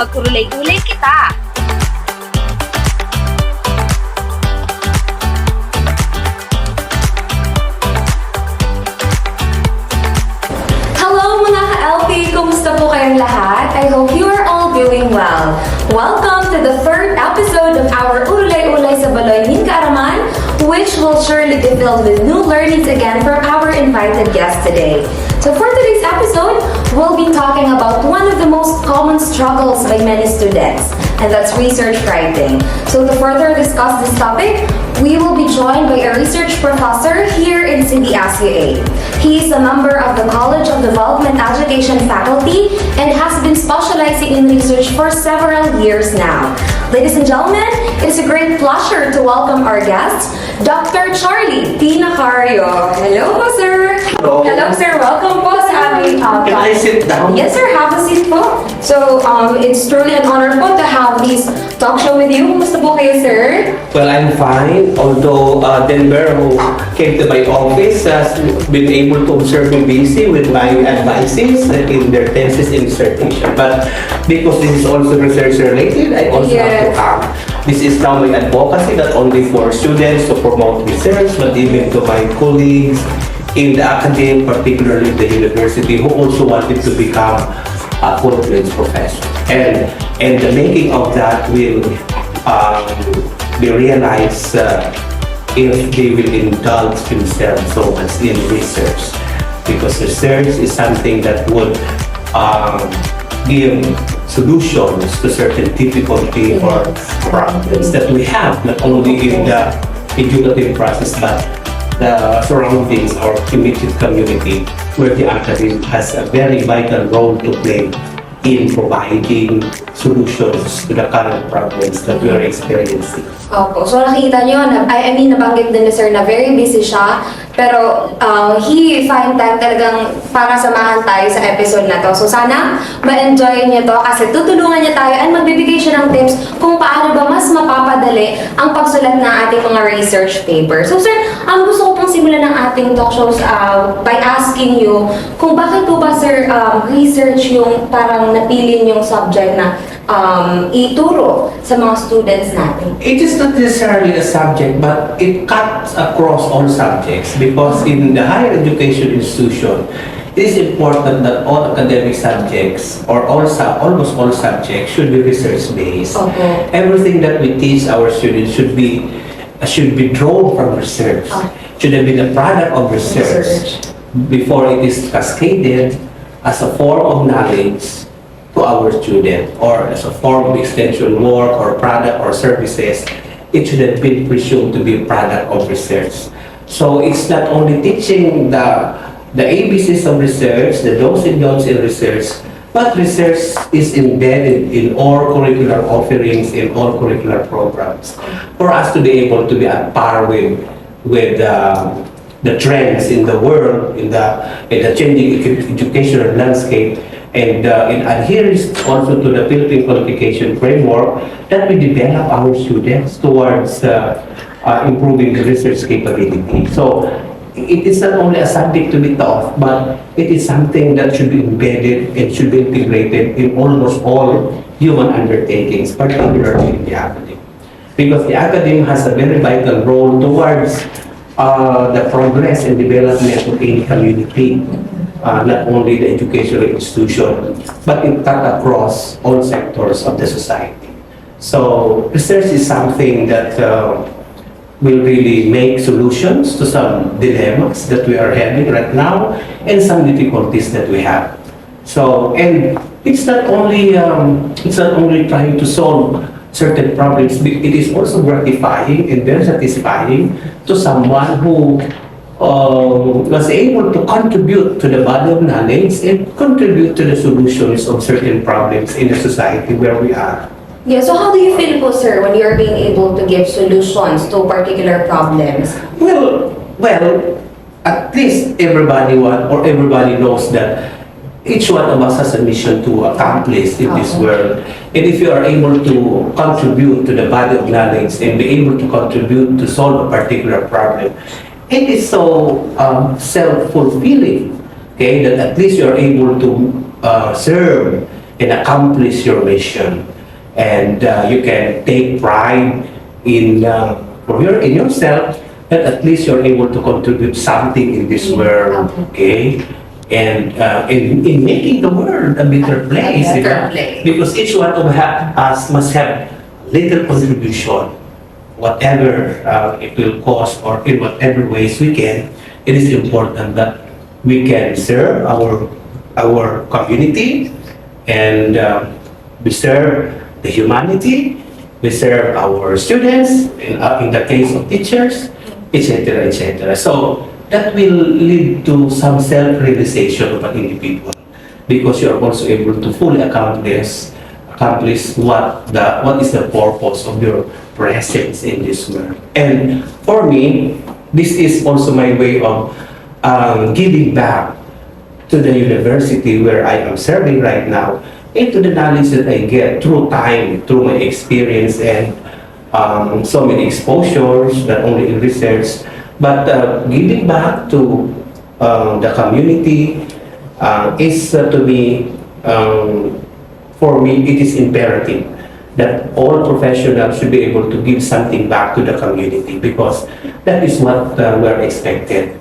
Mag-urulay-ulay kita! Hello mga ka-LP! Kumusta po kayong lahat? I hope you are all doing well. Welcome to the third episode of our Urulay-Ulay sa Baloy Nin Kaaraman, which will surely be filled with new learnings again from our invited guest today. So for today's episode, we'll be talking about one of the most common struggles by many students, and that's research writing. So to further discuss this topic, we will be joined by a research professor here in CDSUA. He is a member of the College of Development Education faculty and has been specializing in research for several years now. Ladies and gentlemen, it is a great pleasure to welcome our guest, Dr. Charlie T. Nacario. Hello po, sir. Hello. Hello, sir. Welcome po sa aming Can I sit down? Yes, sir. Have a seat po. So, it's truly an honor po to have this talk show with you. Kumusta po kayo, sir? Well, I'm fine. Although Denver, who came to my office, has been able to observe me busy with my advices in their thesis and dissertation. But because this is also research related, I also have to come. This is now my advocacy, not only for students to promote research, but even to my colleagues in the academy, particularly the university, who also wanted to become a full-fledged professor. And the making of that will be realized if they will indulge themselves so much in research. Because research is something that would give solutions to certain difficulty or problems that we have, not only in the educative process, but the surroundings or immediate community, where the academy has a very vital role to play in providing solutions to the current problems that we are experiencing. Opo. So nakikita nyo, nabanggit din ni sir na very busy siya, pero he find time talagang para samahan tayo sa episode na to. So sana ma-enjoy niyo to kasi tutulungan niya tayo and magbibigay siya ng tips kung paano ba mas mapapadali ang pagsulat ng ating mga research paper. So sir, gusto ko pong simulan ng ating talk shows by asking you kung bakit po ba sir research yung parang napili yung subject na ituro sa mga students natin? It is not necessarily a subject, but it cuts across all subjects, because in the higher education institution, it is important that all academic subjects or almost all subjects should be research-based. Okay. Everything that we teach our students should be drawn from research. Should have been a product of research before it is cascaded as a form of knowledge to our student, or as a form of extension work or product or services. It should have been presumed to be a product of research. So it's not only teaching the ABCs of research, the do's and don'ts in research, but research is embedded in all curricular offerings, in all curricular programs, for us to be able to be at par with the trends in the world, in the changing educational landscape, and in adherence also to the Philippine qualification framework, that we develop our students towards improving the research capability. So it is not only a subject to be taught, but it is something that should be embedded and should be integrated in almost all human undertakings, particularly in the academy. Because the academy has a very vital role towards the progress and development of any community. Not only the educational institution, but it cut across all sectors of the society. So research is something that will really make solutions to some dilemmas that we are having right now and some difficulties that we have. So, and it's not only trying to solve certain problems, it is also gratifying and very satisfying to someone who was able to contribute to the body of knowledge and contribute to the solutions of certain problems in the society where we are. Yeah, so how do you feel po, sir, when you're being able to give solutions to particular problems? Well, at least everybody knows that each one of us has a mission to accomplish in this world. And if you are able to contribute to the body of knowledge and be able to contribute to solve a particular problem, it is so self-fulfilling, okay, that at least you are able to serve and accomplish your mission. And you can take pride in in yourself that at least you're able to contribute something in this world, okay? And in making the world a better place, A better diba? place. Because each one of us must have little contribution, whatever it will cost or in whatever ways we can. It is important that we can serve our community and we serve the humanity, we serve our students, in the case of teachers, etc., etc. So that will lead to some self-realization of an individual because you are also able to fully accomplish what is the purpose of your presence in this world. And for me, this is also my way of giving back to the university where I am serving right now, into the knowledge that I get through time, through my experience and so many exposures, not only in research, but giving back to the community is to be, for me, it is imperative that all professionals should be able to give something back to the community because that is what we're expected.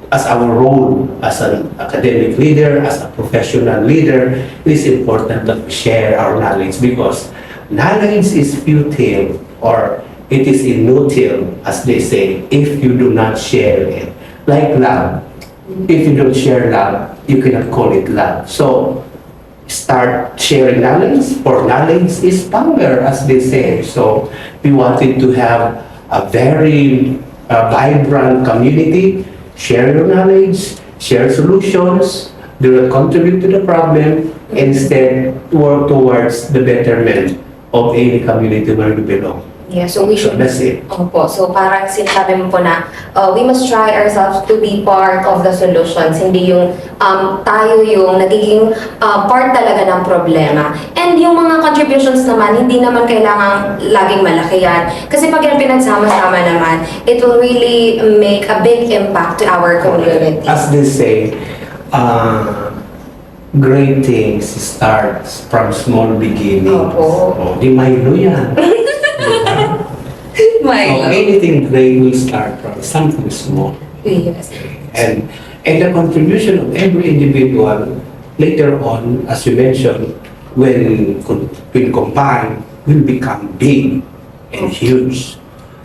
As our role as an academic leader, as a professional leader, it is important that we share our knowledge because knowledge is futile or it is inutile, as they say, if you do not share it. Like love. If you don't share love, you cannot call it love. So start sharing knowledge, for knowledge is power, as they say. So we wanted to have a very vibrant community. Share your knowledge, share solutions, do not contribute to the problem, instead work towards the betterment of any community where you belong. Yeah, so we So should... that's it. Opo, so parang sinasabi mo po na we must try ourselves to be part of the solutions, hindi yung tayo yung nagiging part talaga ng problema. And yung mga contributions naman, hindi naman kailangang laging malaki yan. Kasi pag yan pinagsama-sama naman, it will really make a big impact to our community. As they say, great things starts from small beginnings. Opo. Oh, di Milo yan. My So love. anything great will start from something small. Yes. And the contribution of every individual later on, as you mentioned, when combined, will become big and huge,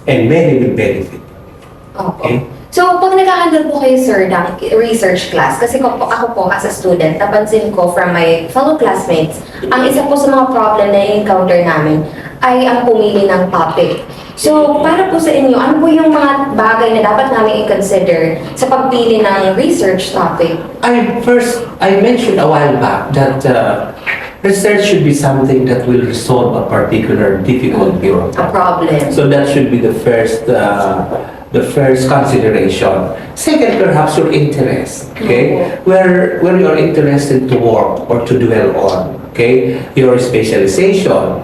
and many will benefit. Opo. Okay? So, pag nag-handle po kayo, sir, ng research class, kasi ako po, as a student, napansin ko from my fellow classmates, ang isa po sa mga problem na encounter namin ay ang pumili ng topic. So, para po sa inyo, ano po yung mga bagay na dapat namin i-consider sa pagpili ng research topic? I mentioned a while back that research should be something that will resolve a particular difficult A problem. So that should be the first consideration. Second, perhaps your interest, okay? Where you are interested to work or to dwell on, okay? Your specialization,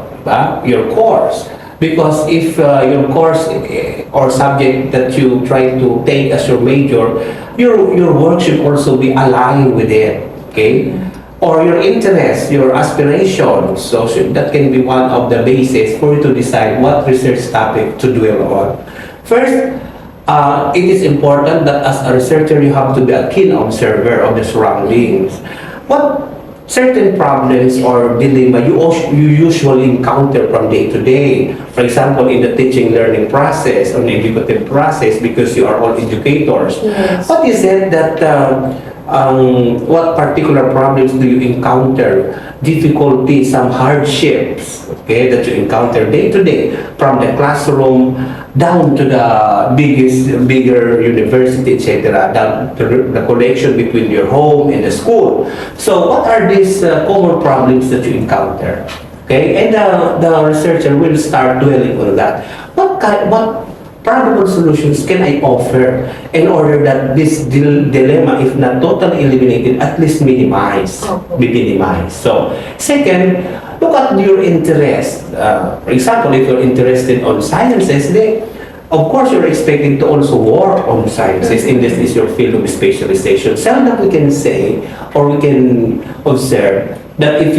your course. Because if your course or subject that you try to take as your major, your work should also be aligned with it, okay? Or your interest, your aspirations. So that can be one of the bases for you to decide what research topic to dwell on. First, it is important that as a researcher, you have to be a keen observer of the surroundings. What certain problems or dilemma you usually encounter from day to day. For example, in the teaching learning process or the educative process, because you are all educators. Yes. What is it that, what particular problems do you encounter? Difficulties, some hardships, okay, that you encounter day to day, from the classroom down to the bigger university, etc., down to the connection between your home and the school. So what are these common problems that you encounter? Okay, and the researcher will start dwelling on that. What probable solutions can I offer in order that this dilemma, if not totally eliminated, at least be minimized? So, second, look at your interest. For example, if you're interested on sciences, then of course you're expecting to also work on sciences, and this is your field of specialization. Seldom we can say or we can observe that if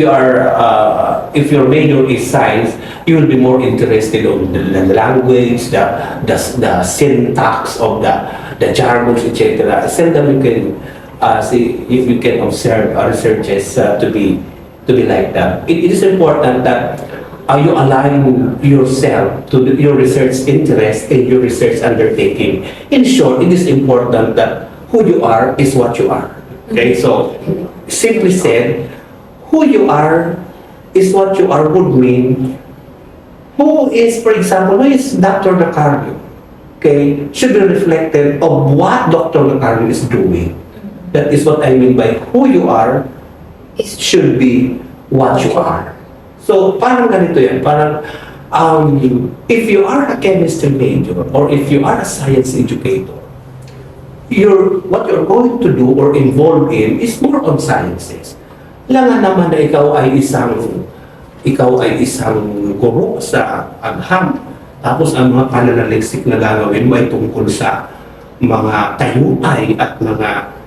your major is science, you will be more interested on the language, the syntax of the jargons, etc. Seldom you can see if you can observe researches to be like that. It is important that you align yourself to your research interest and your research undertaking. In short, it is important that who you are is what you are. Okay, so simply said, who you are is what you are would mean who is, for example, who is Dr. Nacario? Okay, should be reflected of what Dr. Nacario is doing. That is what I mean by who you are should be what you are. So, parang ganito yan, parang if you are a chemistry major or if you are a science educator, what you're going to do or involved in is more on sciences. Kailangan naman na ikaw ay isang guro sa agham. Tapos ang mga pananaliksik na gagawin mo ay tungkol sa mga tayutay at mga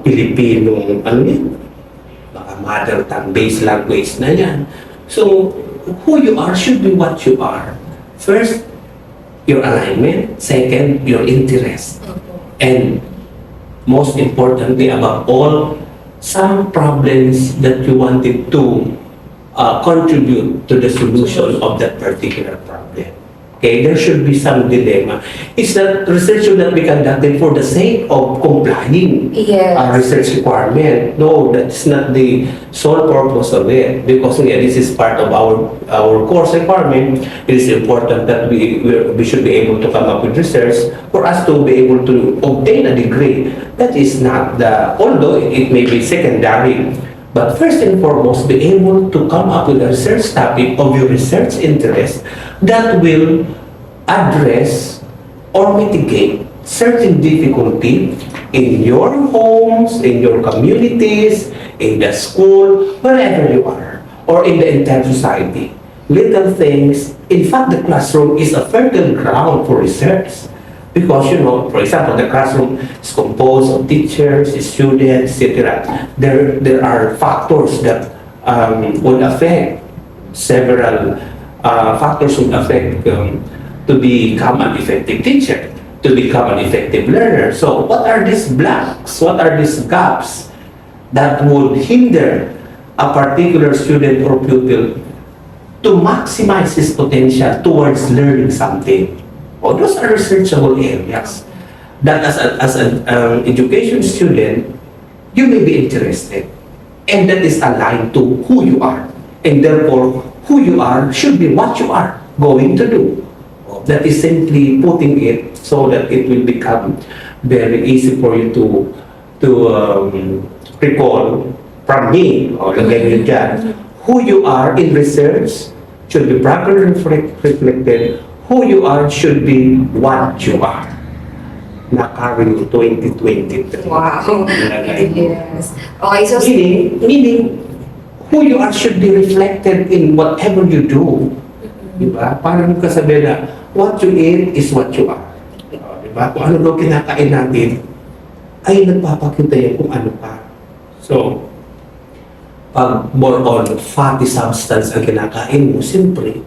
Pilipinong mga mother tongue based language na yan. So, who you are should be what you are. First, your alignment. Second, your interest. And most importantly, above all, some problems that you wanted to contribute to the solution of that particular problem. Okay, there should be some dilemma. It's that research should not be conducted for the sake of complying research requirement. No, that's not the sole purpose of it. Because this is part of our course requirement. It is important that we should be able to come up with research for us to be able to obtain a degree. That is not although it may be secondary. But first and foremost, be able to come up with a research topic of your research interest that will address or mitigate certain difficulty in your homes, in your communities, in the school, wherever you are, or in the entire society. Little things. In fact, the classroom is a fertile ground for research. Because, for example, the classroom is composed of teachers, students, etc. There are factors that would affect several factors would affect to become an effective teacher, to become an effective learner. So, what are these blanks? What are these gaps that would hinder a particular student or pupil to maximize his potential towards learning something? Those are researchable areas that as an education student, you may be interested. And that is aligned to who you are. And therefore, who you are should be what you are going to do. That is simply putting it so that it will become very easy for you to recall from me, who you are in research should be properly reflected. Who you are should be what you are. Nacario 2023. Wow. Yes. Okay, so Meaning, who you are should be reflected in whatever you do. Diba? Parang kasabi na, what you eat is what you are. Diba? Kung ano daw kinakain natin, ay nagpapakita yan kung ano pa. So, pag more on fatty substance ang kinakain mo, siyempre,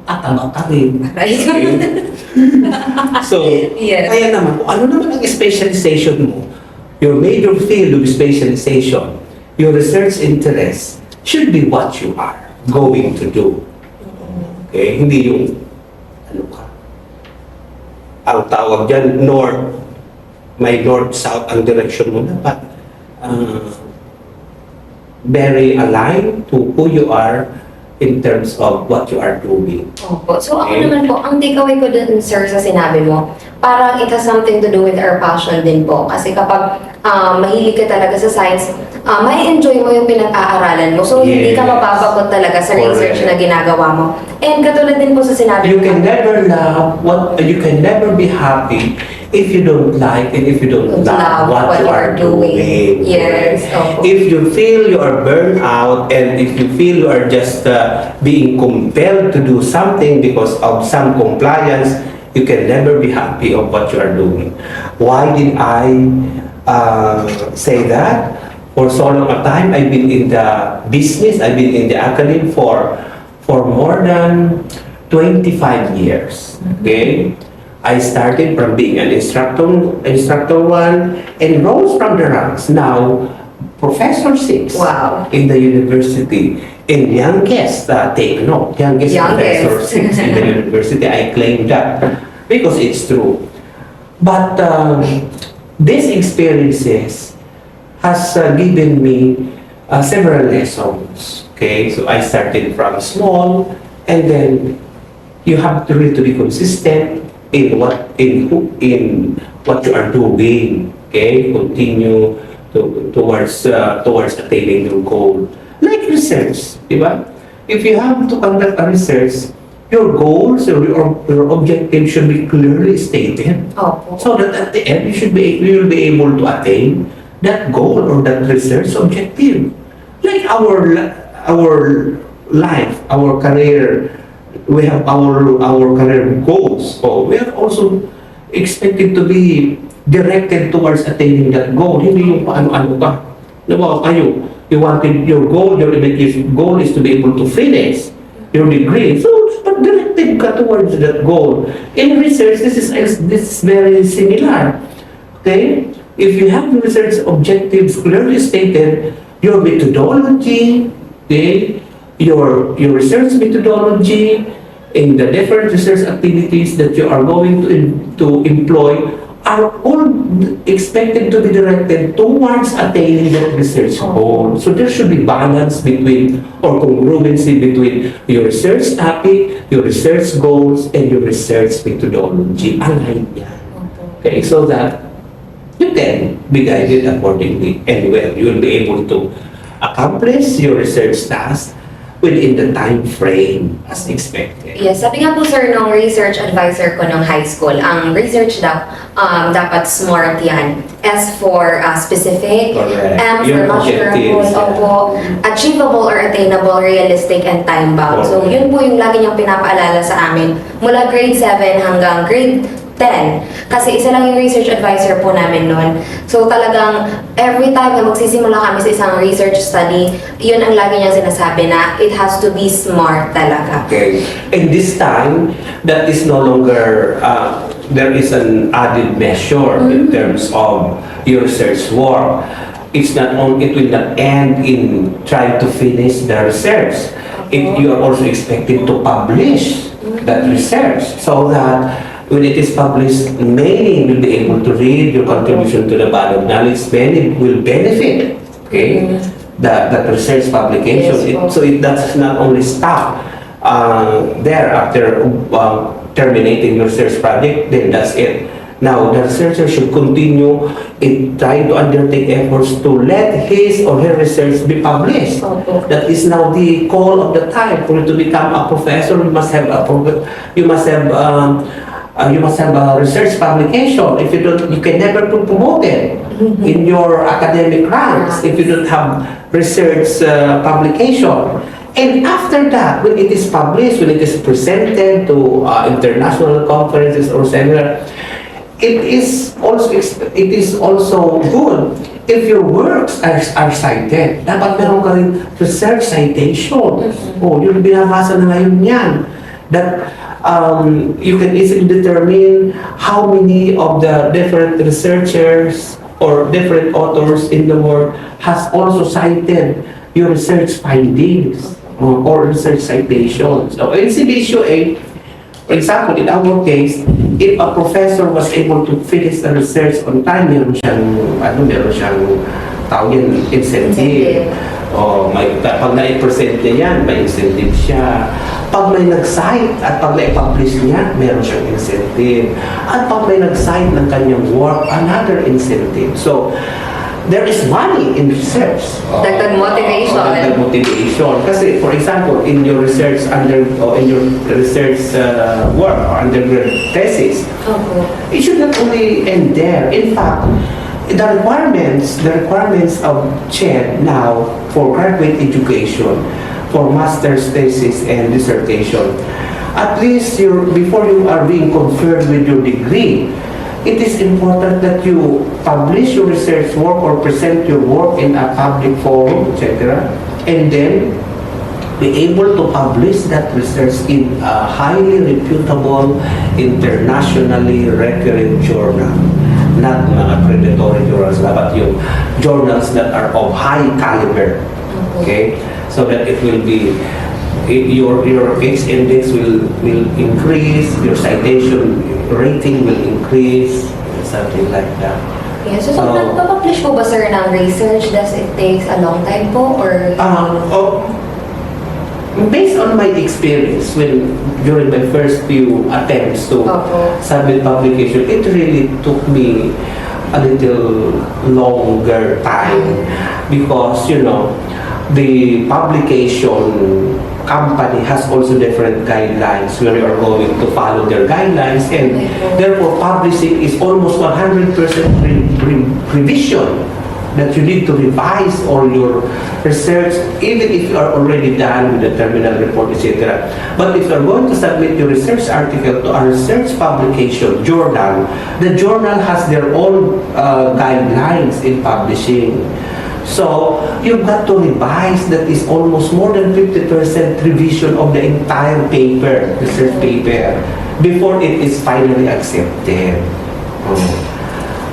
tataba ka rin. So, kaya naman, kung ano naman ang specialization mo, your major field of specialization, your research interest, should be what you are going to do. Okay? Hindi yung, ang tawag dyan, may north-south ang direction mo, dapat very aligned to who you are in terms of what you are doing. Opo. So ako naman po, ang takeaway ko dun, sir, sa sinabi mo, parang it has something to do with our passion din po. Kasi kapag mahilig ka talaga sa science, may enjoy mo yung pinag-aaralan mo. So hindi ka mapapagod talaga sa research na ginagawa mo. And katulad din po sa sinabi You mo, can never love you can never be happy if you don't like and if you don't love what you are doing. Yes. Opo. If you feel you are burned out and if you feel you are just being compelled to do something because of some compliance, you can never be happy of what you are doing. Why did I say that? For so long a time, I've been in the business, I've been in the academy for more than 25 years. Okay? I started from being an instructor one, and rose from the ranks. Now, Professor 6 Wow. in the university. And youngest, take note, youngest Professor 6 in the university. I claim that because it's true. But these experiences has given me several lessons. Okay, so I started from small, and then you have to really to be consistent in what you are doing. Okay, continue towards attaining your goal. Like research, di ba? If you have to conduct a research, your goals or your objective should be clearly stated. Opo. So that at the end, you will be able to attain that goal or that research objective. Like our life, our career, we have our career goals. So we are also expected to be directed towards attaining that goal. Hindi yung paano-ano ka. Diba, your immediate goal is to be able to finish your degree. So, but directed ka towards that goal. In research, this is very similar. Okay? If you have research objectives clearly stated, your methodology, okay, your research methodology, in the different research activities that you are going to employ are all expected to be directed towards attaining that research goal. So there should be balance between or congruency between your research topic, your research goals, and your research methodology. Align yan. Okay, so that you can be guided accordingly, and well, you will be able to accomplish your research task within the time frame as expected. Yes, sabi nga po sir nung research advisor ko nung high school, ang research daw dapat SMART yan. S for specific, Correct. M for Yung measurable, objectives, yeah. opo, achievable or attainable, realistic, and time-bound. So Correct. yun po yung lagi niyang pinapaalala sa amin mula grade 7 hanggang grade 10. Kasi isa lang yung research advisor po namin noon. So talagang every time na magsisimula kami sa isang research study, yun ang lagi niyang sinasabi na it has to be smart talaga. Okay. And this time, that is no longer, there is an added measure in terms of your research work. It will not end in trying to finish the research. You are also expected to publish that research so that when it is published, many will be able to read your contribution to the body of knowledge. Many will benefit, okay, that research publication. Yes, So it does not only stop there after terminating your research project, then that's it. Now, the researcher should continue in trying to undertake efforts to let his or her research be published. Okay. That is now the call of the time. For you to become a professor, you must have a research publication. If you don't, you can never be promoted in your academic ranks if you don't have research publication. And after that, when it is published, when it is presented to international conferences or seminar, it is also good if your works are cited. Dapat meron ka rin research citation. Yung binabasa na ngayon yan. That you can easily determine how many of the different researchers or different authors in the world has also cited your research findings or research citations. So in CBSUA, for example, in our case, if a professor was able to finish the research on time, meron siyang tawag yan, incentive. Pag na-present niya yan, may incentive siya. Pag may nag-cite at pag na-publish niya, meron siyang incentive. At pag may nag-cite ng kanyang work, another incentive. So, there is money in research. Dagdag motivation. Dagdag motivation. Kasi, for example, in your research work or undergrad thesis, it should not only end there. In fact, the requirements of CHED now for graduate education, for master's thesis and dissertation, at least before you are being conferred with your degree, it is important that you publish your research work or present your work in a public forum, etc. And then be able to publish that research in a highly reputable, internationally recurring journal. Not mga predatory journals, but yung journals that are of high caliber. Okay? So that it will be, your H index will increase, your citation rating will increase, something like that. Yeah, so nagpa-publish po ba sir ng research? Does it takes a long time po or? Based on my experience during my first few attempts to submit publication, it really took me a little longer time because, you know, the publication company has also different guidelines where you are going to follow their guidelines, and therefore publishing is almost 100% revision that you need to revise all your research, even if you are already done with the terminal report, etc. But if you are going to submit your research article to a research publication journal, the journal has their own guidelines in publishing. So, you've got to revise, that is almost more than 50% revision of the entire paper, research paper, before it is finally accepted.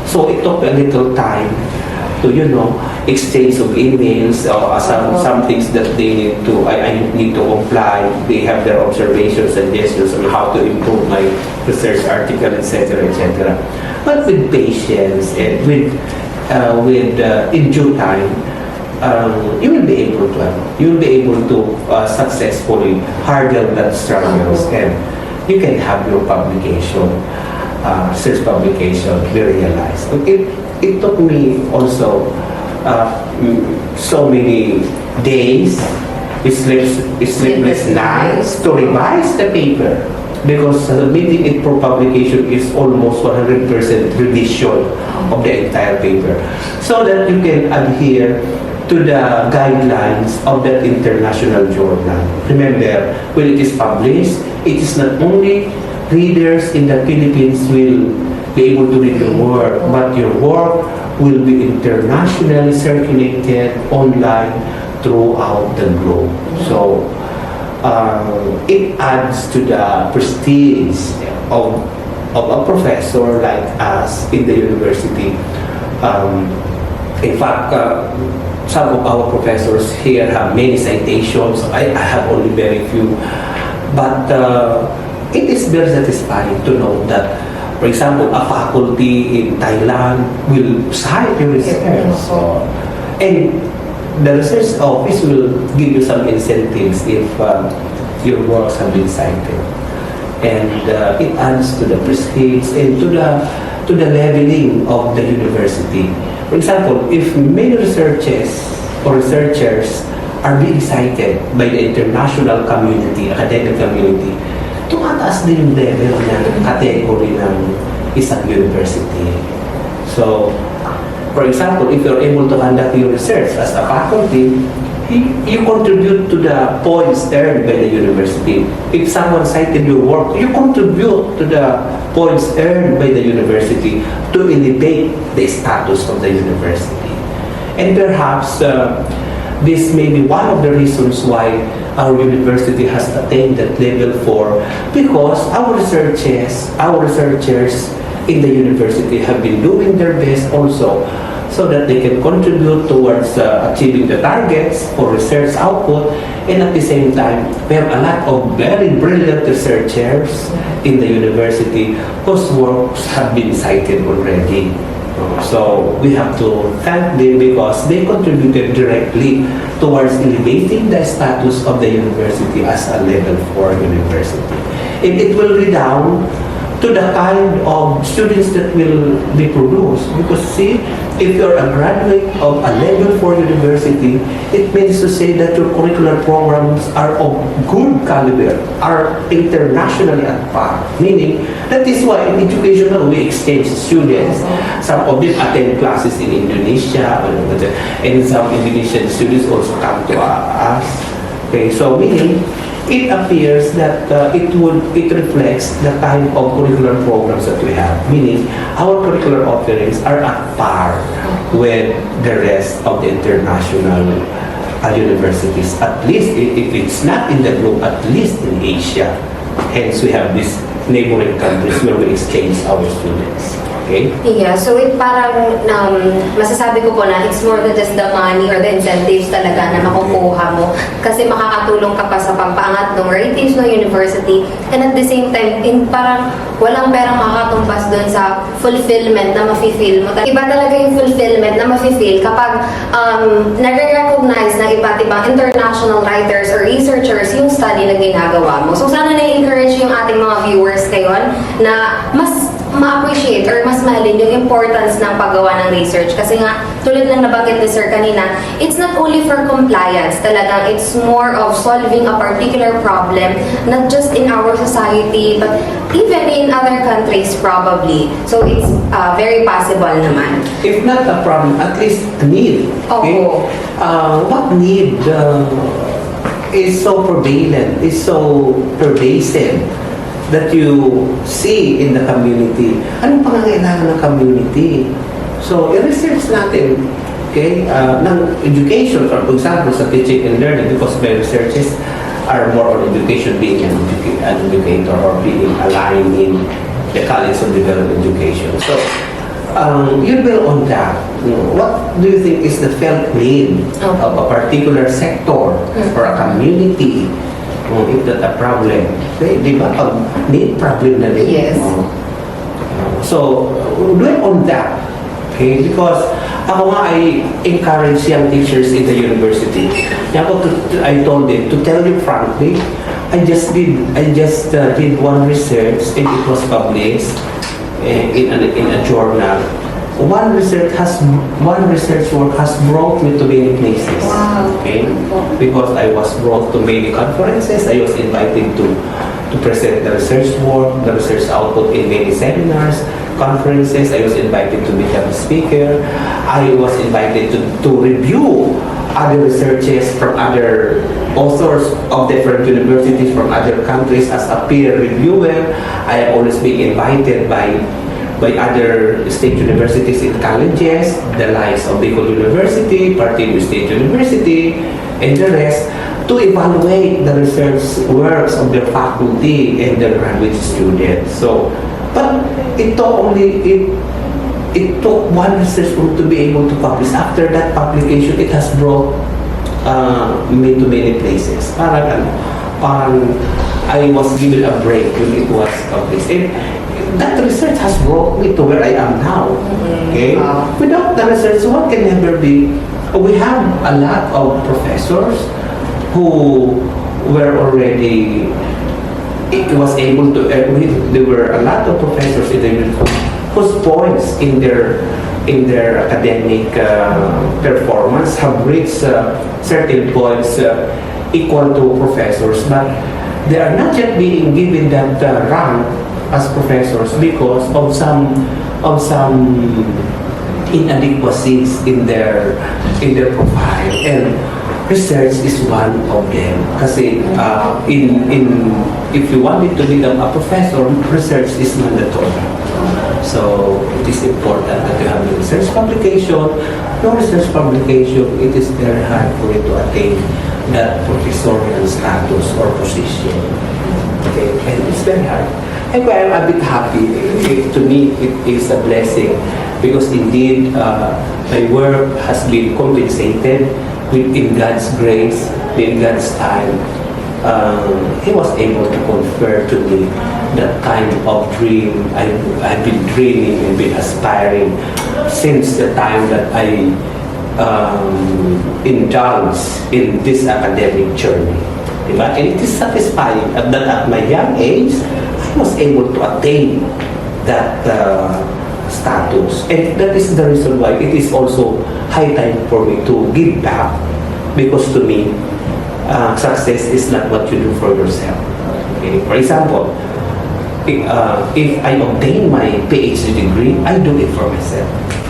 So, it took a little time to, you know, exchange of emails or some things that they need to, I need to comply. They have their observations, suggestions on how to improve my research article, etc., etc. But with patience and with in due time, you will be able to successfully hurdle that struggles, and you can have your publication, research publication, be realized. It took me also so many days, sleepless nights to revise the paper, because submitting it for publication is almost 100% revision of the entire paper, so that you can adhere to the guidelines of that international journal. Remember, when it is published, it is not only readers in the Philippines will be able to read your work, but your work will be internationally circulated online throughout the globe. So it adds to the prestige of a professor like us in the university. In fact, some of our professors here have many citations. I have only very few, but it is very satisfying to know that, for example, a faculty in Thailand will cite your research. And the research office will give you some incentives if your works have been cited. And it adds to the prestige and to the leveling of the university. For example, if many researchers are being cited by the international community, academic community, tumataas din yung level ng category ng isang university. So, for example, if you're able to conduct your research as a faculty, you contribute to the points earned by the university. If someone cited your work, you contribute to the points earned by the university to elevate the status of the university. And perhaps this may be one of the reasons why our university has attained that level 4, because our researchers in the university have been doing their best also, so that they can contribute towards achieving the targets for research output. And at the same time, we have a lot of very brilliant researchers in the university whose works have been cited already. So we have to thank them because they contributed directly towards elevating the status of the university as a level 4 university. And it will redound to the kind of students that will be produced. Because see, if you're a graduate of a level 4 university, it means to say that your curricular programs are of good caliber, are internationally at par. Meaning, that is why in educational we exchange students. Some of them attend classes in Indonesia, and some Indonesian students also come to us. Okay, so meaning, it appears that it reflects the type of curricular programs that we have. Meaning, our curricular offerings are at par with the rest of the international universities. At least if it's not in the group, at least in Asia. Hence, we have these neighboring countries where we exchange our students. Okay? Yeah, so it parang masasabi ko po na it's more than just the money or the incentives talaga na makukuha mo kasi makakatulong ka pa sa pagpaangat ng ratings ng university and at the same time, parang walang perang makakatumbas doon sa fulfillment na mafe-feel mo. Iba talaga yung fulfillment na mafe-feel kapag nare-recognize ng iba't ibang international writers or researchers yung study na ginagawa mo. So sana na-encourage yung ating mga viewers ngayon na mas ma-appreciate or mas mahalin yung importance ng paggawa ng research. Kasi nga, tulad ng nabanggit ni Sir kanina, it's not only for compliance, talagang it's more of solving a particular problem, not just in our society, but even in other countries probably. So it's very possible naman. If not a problem, at least a need. Okay? What need is so prevalent, is so pervasive that you see in the community? Anong pangangailangan ng community? So, i-research natin, okay, ng education, for example, sa teaching and learning, because my researches are more on education, being an educator or being aligned in the College of Development Education. So, you will on that. What do you think is the felt need of a particular sector or a community? If that's a problem, di ba? Pag need problem na rin. Yes. So, dwell on that. Okay? Because ako nga, I encourage young teachers in the university. I told them, to tell you frankly, I just did one research and it was published in a journal. One research work has brought me to many places. Wow. Okay, because I was brought to many conferences. I was invited to present the research work, the research output in many seminars, conferences. I was invited to become a speaker. I was invited to review other researches from other authors of different universities from other countries as a peer reviewer. I have always been invited by other state universities and colleges, the likes of Bicol University, Partido State University, and the rest, to evaluate the research works of their faculty and their graduate students. So, but it took one research group to be able to publish. After that publication, it has brought me to many places. Parang I was given a break when it was published. And that research has brought me to where I am now. Okay? Without the research, what can never be? We have a lot of professors who were already, it was able to, there were a lot of professors in the university whose points in their academic performance have reached certain points equal to professors, but they are not yet being given that rank as professors because of some inadequacies in their profile, and research is one of them. Kasi if you wanted to become a professor, research is mandatory. So it is important that you have a research publication. No research publication, it is very hard for you to attain that professorial status or position. Okay, and it's very hard. And I'm a bit happy. To me, it is a blessing because indeed my work has been compensated in God's grace, in God's time. He was able to confer to me that kind of dream I've been dreaming and been aspiring since the time that I indulged in this academic journey. Diba? And it is satisfying that at my young age, I was able to attain that status. And that is the reason why it is also high time for me to give back. Because to me, success is not what you do for yourself. Okay? For example, if I obtain my PhD degree, I do it for myself.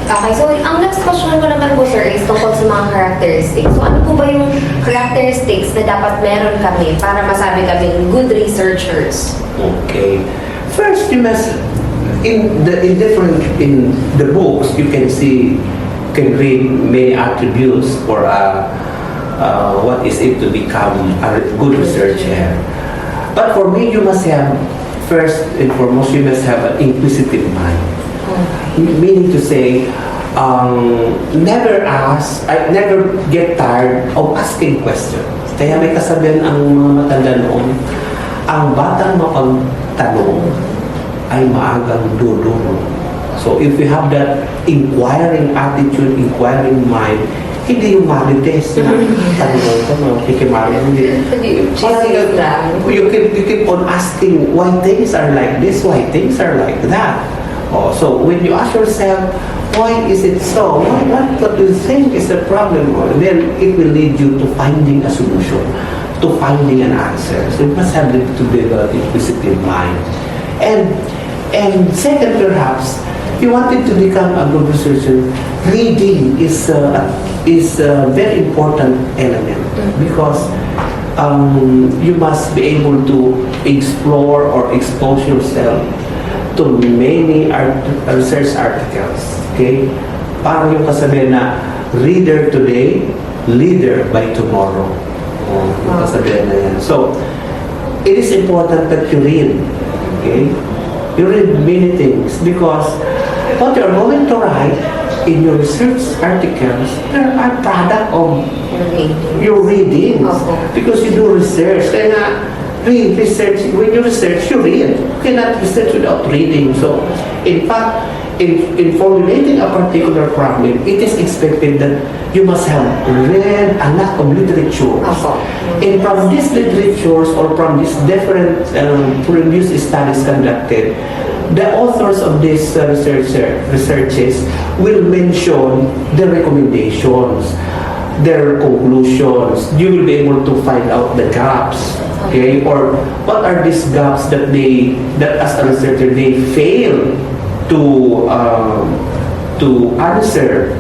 Okay, so ang next question ko naman po, sir, is tungkol sa mga characteristics. So ano po ba yung characteristics na dapat meron kami para masabi kami good researchers? Okay. First, you must in the books you can read many attributes for what is it to become a good researcher. But for me, you must have first and foremost you must have an inquisitive mind. Meaning to say, never get tired of asking questions. Kaya may kasabihan ang mga matanda noon, ang batang mapagtanong ay maagang duduro. So if you have that inquiring attitude, inquiring mind, hindi yung marites na tanong, kikimarin, hindi. You keep on asking why things are like this, why things are like that. Oh, so when you ask yourself, why is it so? What do you think is the problem? Then it will lead you to finding a solution, to finding an answer. So you must have to develop inquisitive mind. And second, perhaps, if you wanted to become a good researcher, reading is a very important element because you must be able to explore or expose yourself to many research articles. Okay? Parang yung kasabihan na reader today, leader by tomorrow. Yung kasabihan na yan. So, it is important that you read. Okay? You read many things because what you're going to write in your research articles are product of your readings. Because you do research. Kaya nga, research, when you research, you read. You cannot research without reading. So, in fact, in formulating a particular problem, it is expected that you must have read a lot of literatures. And from these literatures or from these different previous studies conducted, the authors of these researches will mention the recommendations, their conclusions. You will be able to find out the gaps. Okay, or what are these gaps that as a researcher they fail to answer?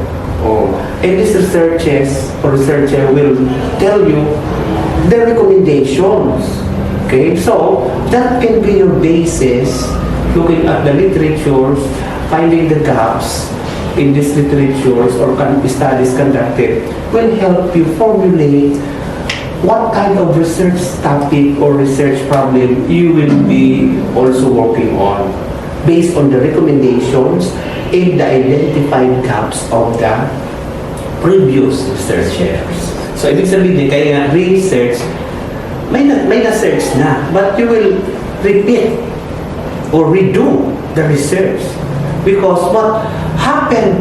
And these researcher will tell you the recommendations. Okay, so that can be your basis. Looking at the literatures, finding the gaps in these literatures or studies conducted will help you formulate what kind of research topic or research problem you will be also working on based on the recommendations and the identified gaps of the previous researchers. So, ibig sabihin, kaya nga research, may na-search na, but you will repeat or redo the research because what happened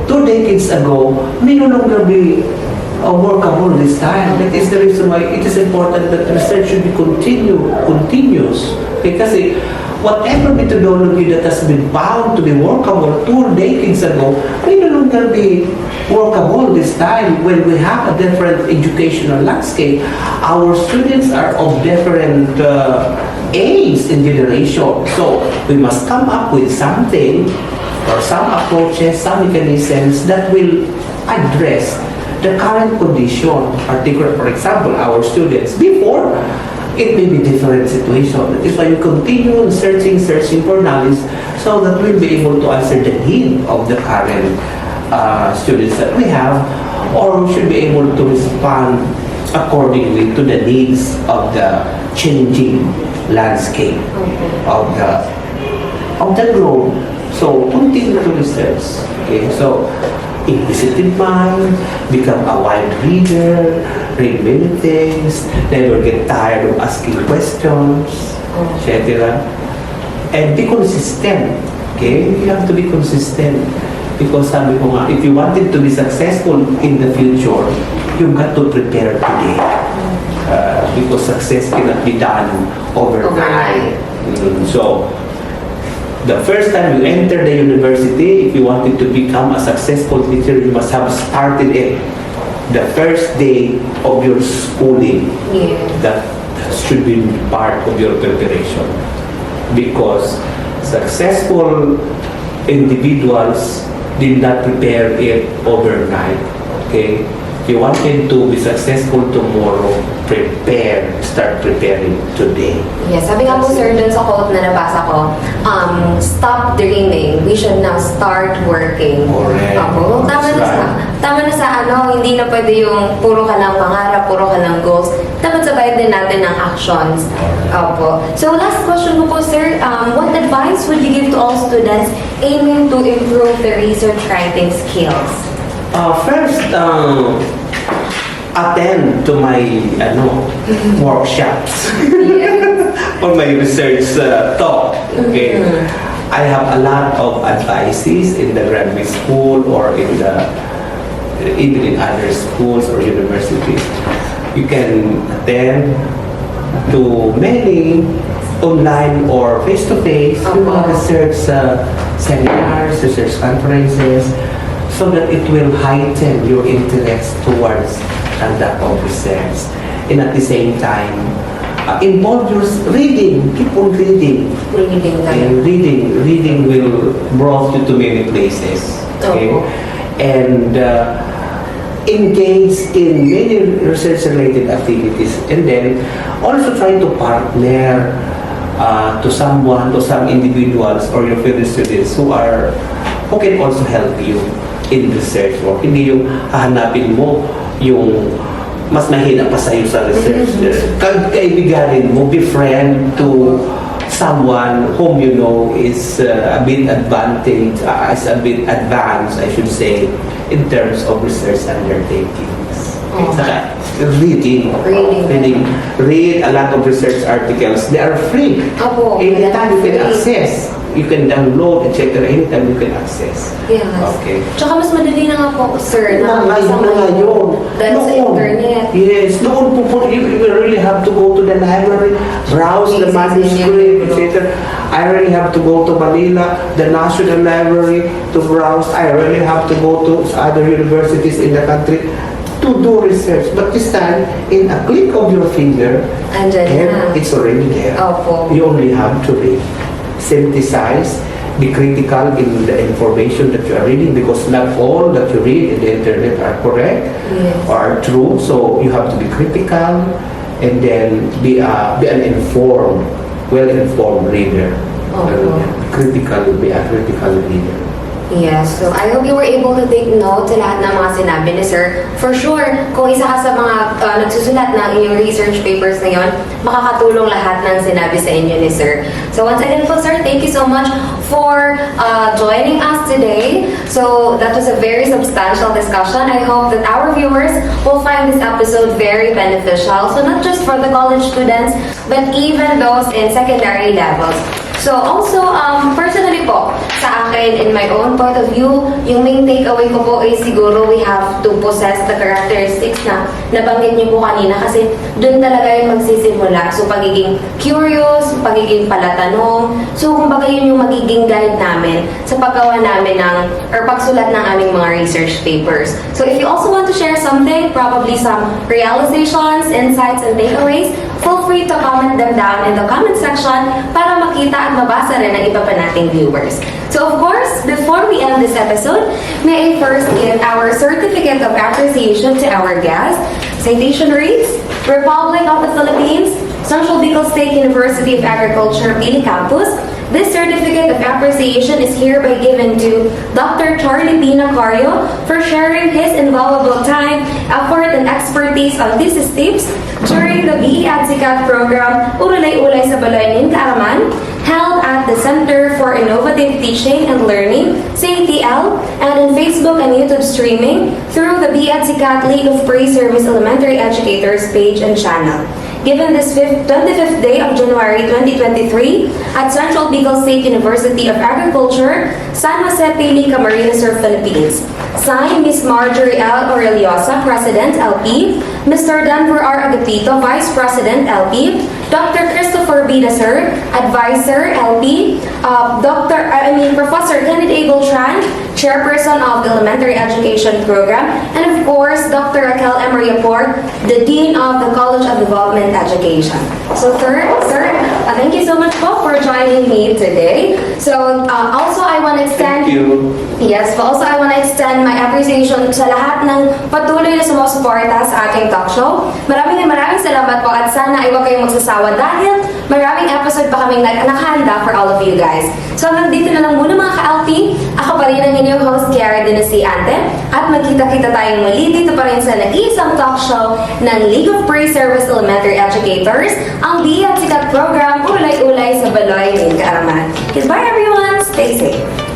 2 decades ago may no longer be workable this time. That is the reason why it is important that research should be continuous. Because whatever methodology that has been found to be workable 2 decades ago may no longer be workable this time when we have a different educational landscape. Our students are of different age and generation. So we must come up with something or some approaches, some mechanisms that will address the current condition, particular, for example, our students. Before, it may be different situation. That is why you continue searching for knowledge so that we'll be able to answer the need of the current students that we have, or we should be able to respond accordingly to the needs of the changing landscape of the globe. So, continue to research. Okay, so inquisitive mind, become a wide reader, read many things, never get tired of asking questions, etc. And be consistent. Okay? You have to be consistent. Because sabi ko nga, if you wanted to be successful in the future, you've got to prepare today. Because success cannot be done overnight. So, the first time you enter the university, if you wanted to become a successful teacher, you must have started it. The first day of your schooling, that should be part of your preparation. Because successful individuals did not prepare it overnight. Okay? If you wanted to be successful tomorrow, start preparing today. Yes, sabi nga po sir dun sa quote na nabasa ko, stop dreaming, we should now start working. Correct. Opo, tama na sa hindi na pwede yung puro ka ng pangarap, puro ka ng goals. Dapat sabayan din natin ng actions. Opo. So last question ko po sir, what advice would you give to all students aiming to improve their research writing skills? First, attend to my workshops or my research talk. Okay, I have a lot of advices in the graduate school or even in other schools or universities. You can attend to many online or face-to-face research seminars, research conferences, so that it will heighten your interest towards that of research. And at the same time, involve your reading. Keep on reading. And reading will brought you to many places. Okay? And engage in many research-related activities. And then also try to partner to some individuals or your fellow students who can also help you in research work. Hindi yung hahanapin mo yung mas mahina pa sa'yo sa research. Kaibiganin mo, befriend to someone whom you know is a bit advanced, I should say, in terms of research undertakings. Saka, reading. Read a lot of research articles. They are free. Anytime you can access. You can download, etc. Anytime you can access. Yes. Okay. Tsaka mas madali na nga po, sir, Ngayon. dahil sa internet. Yes. Noon po, you really have to go to the library, browse the manuscript, etc. I really have to go to Manila, the National Library, to browse. I really have to go to other universities in the country to do research. But this time, in a click of your finger, it's already there. You only have to read. Synthesize, be critical in the information that you are reading, because not all that you read in the internet are correct or are true. So you have to be critical and then be an informed, well-informed reader. Be a critical reader. Yes, so I hope you were able to take note sa lahat ng mga sinabi ni Sir. For sure, kung isa ka sa mga nagsusulat ng inyong research papers ngayon, makakatulong lahat ng sinabi sa inyo ni Sir. So once again po Sir, thank you so much for joining us today. So that was a very substantial discussion. I hope that our viewers will find this episode very beneficial. So not just for the college students, but even those in secondary levels. So also, personally po, sa akin, in my own point of view, yung main takeaway ko po ay siguro we have to possess the characteristics na nabanggit niyo po kanina, kasi dun talaga yung magsisimula. So pagiging curious, pagiging palatanong, so kumbaga yun yung magiging guide namin sa paggawa namin or pagsulat ng aming mga research papers. So if you also want to share something, probably some realizations, insights, and takeaways, feel free to comment them down in the comment section para makita at mabasa rin ng iba pa nating viewers. So of course, before we end this episode, may I first give our Certificate of Appreciation to our guest. Citation reads, Republic of the Philippines, Central Bicol State University of Agriculture, Pili Campus. This certificate of appreciation is hereby given to Dr. Charlie P. Nacario for sharing his invaluable time, effort, and expertise on THESIS tips during the BE-ADSICAT program Urulay-Ulay sa Baloy Nin Kaaraman, held at the Center for Innovative Teaching and Learning, CATL, and on Facebook and YouTube streaming through the BE-ADSICAT League of Pre-Service Elementary Educators page and channel. Given this 25th day of January 2023 at Central Bicol State University of Agriculture, San Jose, Pili, Camarines Sur, Philippines. Signed, Ms. Marjorie L. Aureliosa, President, LP, Mr. Denver R. Agapito, Vice President, LP, Dr. Christopher B. Nasser, Advisor, LP, Professor Kenneth A. Beltran, Chairperson of the Elementary Education Program, and of course, Dr. Raquel M. Riaport, the Dean of the College of Development Education. So sir, Thank you so much po for joining me today. So, also I want to extend... Thank you. Yes, but also I want to extend my appreciation sa lahat ng patuloy na sumusuporta sa ating talk show. Maraming salamat po at sana ay huwag kayong magsasawa dahil maraming episode pa kaming nakahanda for all of you guys. So hanggang dito na lang muna mga ka-LP. Ako pa rin ang inyong host, Kiara Dinasty Ante. At magkita-kita tayong muli dito pa rin sa nag-iisang talk show ng League of Pre-Service Elementary Educators, ang di at sikat program Urulay-Ulay sa Baloy Nin Kaaraman. Goodbye everyone! Stay safe!